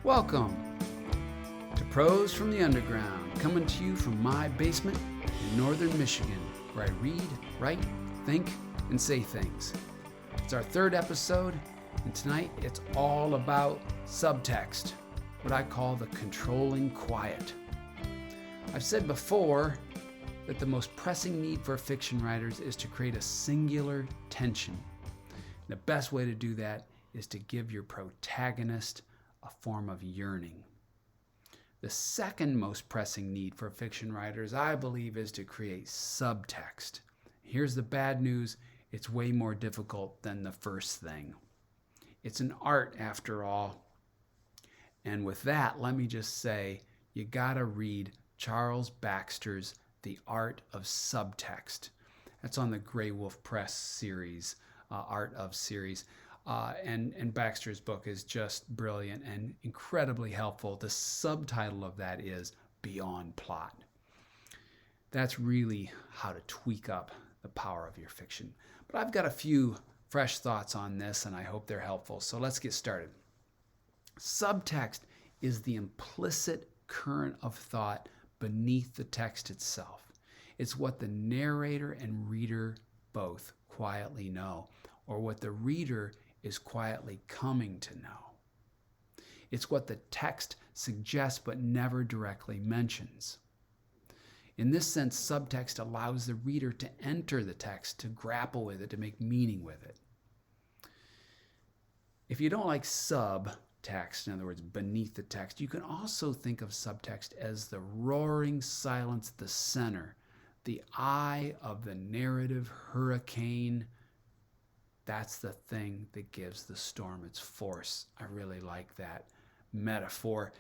Welcome to Prose from the Underground, coming to you from my basement in northern Michigan, where I read, write, think, and say things. It's our third episode, and tonight it's all about subtext, what I call the controlling quiet. I've said before that the most pressing need for fiction writers is to create a singular tension. And the best way to do that is to give your protagonist a form of yearning. The second most pressing need for fiction writers, I believe, is to create subtext. Here's the bad news, it's way more difficult than the first thing. It's an art after all. And with that, let me just say, you gotta read Charles Baxter's The Art of Subtext. That's on the Grey Wolf Press series, Art of series. And Baxter's book is just brilliant and incredibly helpful. The subtitle of that is Beyond Plot. That's really how to tweak up the power of your fiction. But I've got a few fresh thoughts on this, and I hope they're helpful. So let's get started. Subtext is the implicit current of thought beneath the text itself. It's what the narrator and reader both quietly know, or what the reader is quietly coming to know. It's what the text suggests but never directly mentions. In this sense, subtext allows the reader to enter the text, to grapple with it, to make meaning with it. If you don't like subtext, in other words, beneath the text, you can also think of subtext as the roaring silence at the center, the eye of the narrative hurricane. That's the thing that gives the storm its force. I really like that metaphor.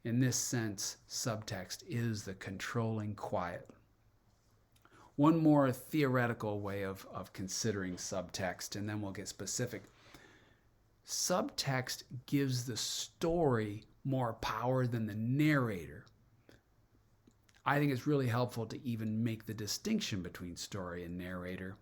In this sense, subtext is the controlling quiet. One more theoretical way of considering subtext, and then we'll get specific. Subtext gives the story more power than the narrator. I think it's really helpful to even make the distinction between story and narrator.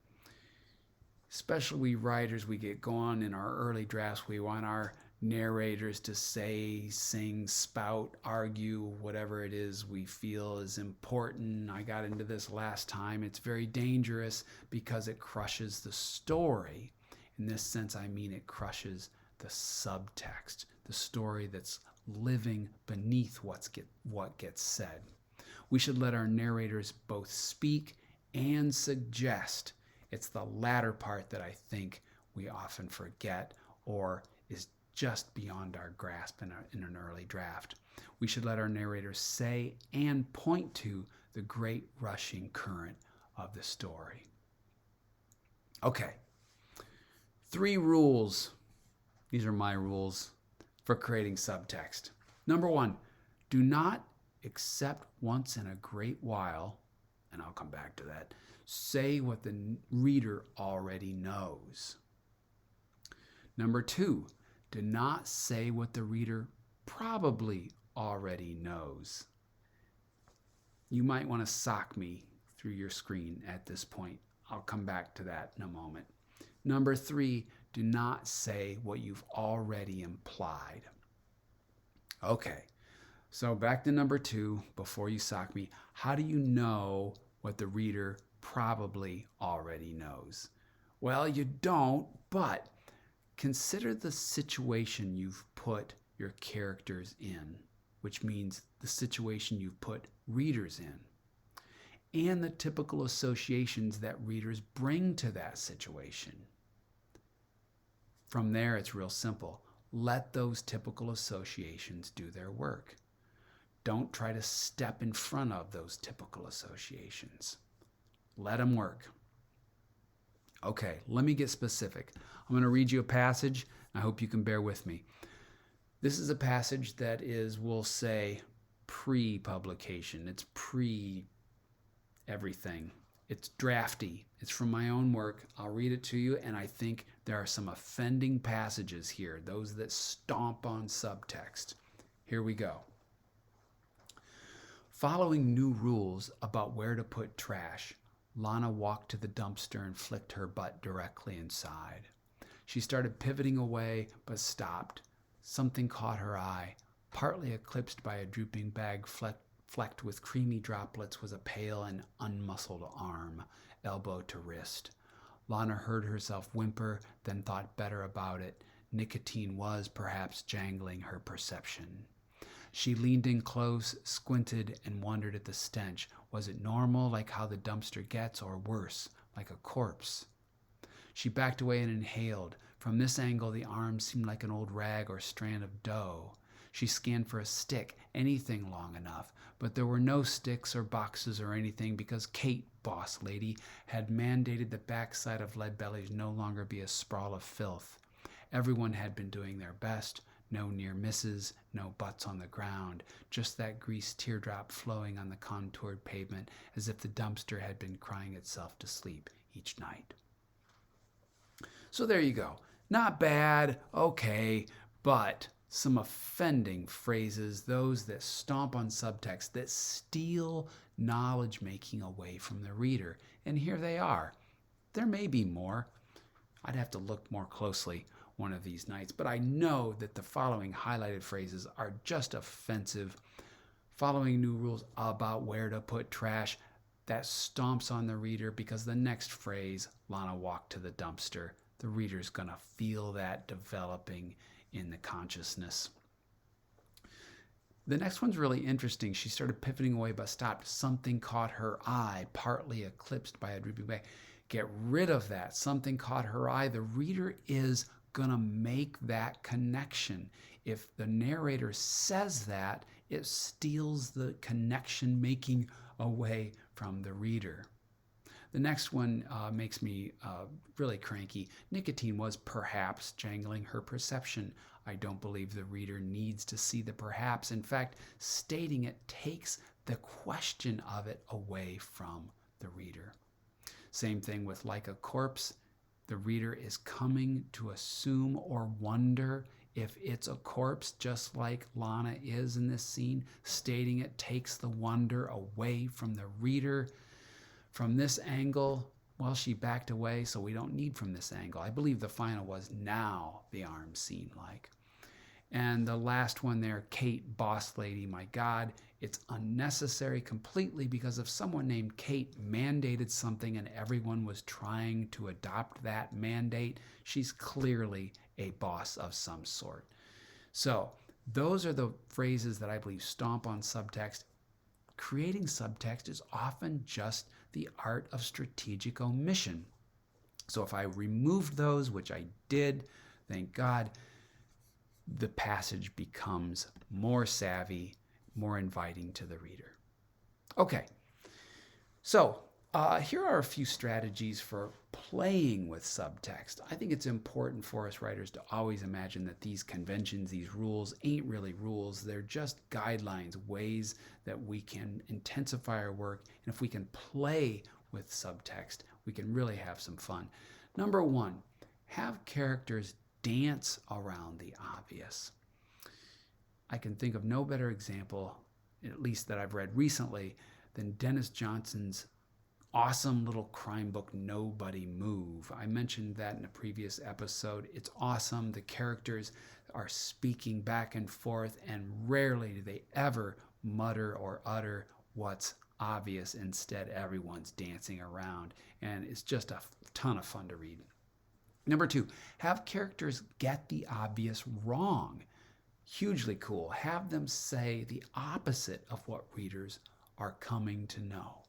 Especially we writers, we get going in our early drafts. We want our narrators to say, sing, spout, argue, whatever it is we feel is important. I got into this last time. It's very dangerous because it crushes the story. In this sense, I mean it crushes the subtext, the story that's living beneath what gets said. We should let our narrators both speak and suggest. It's the latter part that I think we often forget or is just beyond our grasp in an early draft. We should let our narrators say and point to the great rushing current of the story. Okay, 3 rules. These are my rules for creating subtext. Number 1, do not, except once in a great while, and I'll come back to that, say what the reader already knows. Number 2, do not say what the reader probably already knows. You might want to sock me through your screen at this point. I'll come back to that in a moment. Number 3, do not say what you've already implied. Okay, so back to number 2, before you sock me. How do you know what the reader probably already knows? Well, you don't, but consider the situation you've put your characters in, which means the situation you've put readers in, and the typical associations that readers bring to that situation. From there, it's real simple. Let those typical associations do their work. Don't try to step in front of those typical associations. Let them work. Okay, let me get specific. I'm going to read you a passage. I hope you can bear with me. This is a passage that is, we'll say, pre-publication. It's pre-everything. It's drafty. It's from my own work. I'll read it to you, and I think there are some offending passages here, those that stomp on subtext. Here we go. Following new rules about where to put trash, Lana walked to the dumpster and flicked her butt directly inside. She started pivoting away, but stopped. Something caught her eye. Partly eclipsed by a drooping bag flecked with creamy droplets was a pale and unmuscled arm, elbow to wrist. Lana heard herself whimper, then thought better about it. Nicotine was perhaps jangling her perception. She leaned in close, squinted, and wondered at the stench. Was it normal, like how the dumpster gets, or worse, like a corpse? She backed away and inhaled. From this angle, the arm seemed like an old rag or strand of dough. She scanned for a stick, anything long enough, but there were no sticks or boxes or anything because Kate, boss lady, had mandated the backside of Leadbelly's no longer be a sprawl of filth. Everyone had been doing their best. No near misses, no butts on the ground, just that greased teardrop flowing on the contoured pavement as if the dumpster had been crying itself to sleep each night. So there you go. Not bad, okay, but some offending phrases, those that stomp on subtext, that steal knowledge making away from the reader. And here they are. There may be more. I'd have to look more closely one of these nights, but I know that the following highlighted phrases are just offensive. Following new rules about where to put trash, that stomps on the reader because the next phrase, Lana walked to the dumpster, the reader's gonna feel that developing in the consciousness. The next one's really interesting. She started pivoting away but stopped. Something caught her eye, partly eclipsed by a drooping bag. Get rid of that. Something caught her eye. The reader is gonna make that connection. If the narrator says that, it steals the connection making away from the reader. The next one makes me really cranky. Nicotine was perhaps jangling her perception. I don't believe the reader needs to see the perhaps. In fact, stating it takes the question of it away from the reader. Same thing with like a corpse. The reader is coming to assume or wonder if it's a corpse, just like Lana is in this scene. Stating it takes the wonder away from the reader. From this angle, well, she backed away, so we don't need from this angle. I believe the final was now the arms seem like. And the last one there, Kate, boss lady, my God, it's unnecessary completely because if someone named Kate mandated something and everyone was trying to adopt that mandate, she's clearly a boss of some sort. So those are the phrases that I believe stomp on subtext. Creating subtext is often just the art of strategic omission. So if I removed those, which I did, thank God, the passage becomes more savvy, more inviting to the reader. Okay, so here are a few strategies for playing with subtext. I think it's important for us writers to always imagine that these conventions, these rules, ain't really rules. They're just guidelines, ways that we can intensify our work. And if we can play with subtext, we can really have some fun. Number one, have characters dance around the obvious. I can think of no better example, at least that I've read recently, than Dennis Johnson's awesome little crime book, Nobody Move. I mentioned that in a previous episode. It's awesome. The characters are speaking back and forth, and rarely do they ever mutter or utter what's obvious. Instead, everyone's dancing around, and it's just a ton of fun to read. Number two, have characters get the obvious wrong. Hugely cool. Have them say the opposite of what readers are coming to know.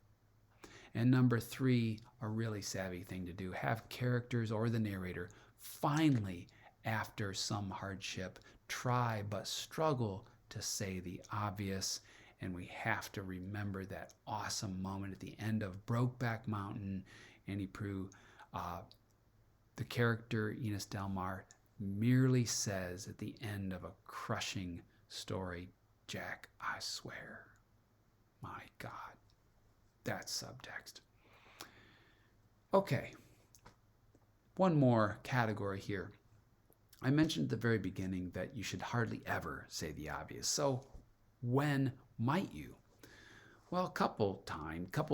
And number three, a really savvy thing to do, have characters or the narrator finally, after some hardship, try but struggle to say the obvious. And we have to remember that awesome moment at the end of Brokeback Mountain. Annie Proulx, the character Ines Del Mar merely says at the end of a crushing story, Jack, I swear. My God. That's subtext. Okay. One more category here. I mentioned at the very beginning that you should hardly ever say the obvious. So when might you? Well, couple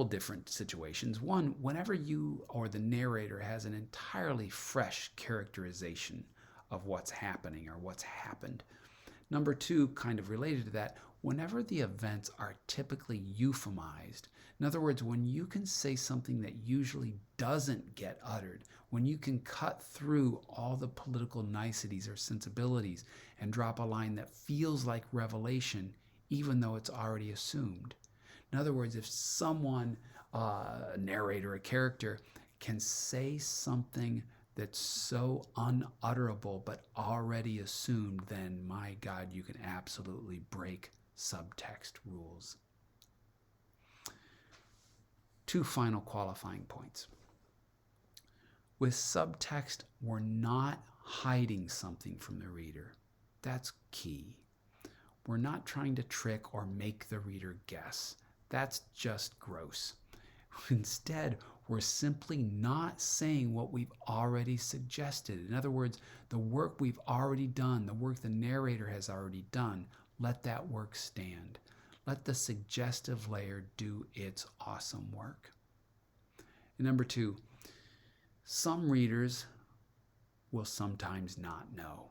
different situations. One, whenever you or the narrator has an entirely fresh characterization of what's happening or what's happened. Number two, kind of related to that, whenever the events are typically euphemized, in other words, when you can say something that usually doesn't get uttered, when you can cut through all the political niceties or sensibilities and drop a line that feels like revelation, even though it's already assumed. In other words, if someone, a narrator, a character, can say something that's so unutterable but already assumed, then my God, you can absolutely break subtext rules. Two final qualifying points. With subtext, we're not hiding something from the reader. That's key. We're not trying to trick or make the reader guess. That's just gross. Instead, we're simply not saying what we've already suggested. In other words, the work we've already done, the work the narrator has already done, let that work stand. Let the suggestive layer do its awesome work. And number two, some readers will sometimes not know.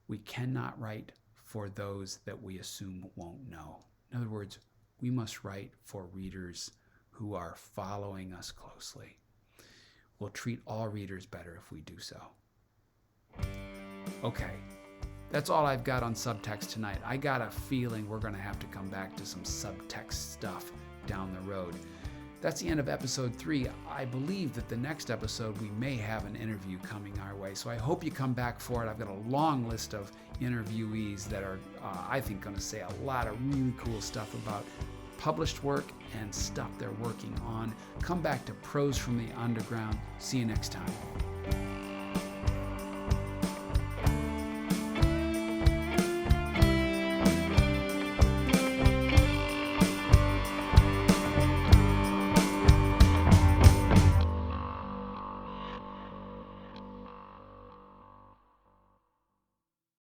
We cannot write for those that we assume won't know. In other words, we must write for readers who are following us closely. We'll treat all readers better if we do so. Okay, that's all I've got on subtext tonight. I got a feeling we're going to have to come back to some subtext stuff down the road. That's the end of episode 3. I believe that the next episode we may have an interview coming our way, so I hope you come back for it. I've got a long list of interviewees that are, I think, going to say a lot of really cool stuff about published work and stuff they're working on. Come back to Prose from the Underground. See you next time.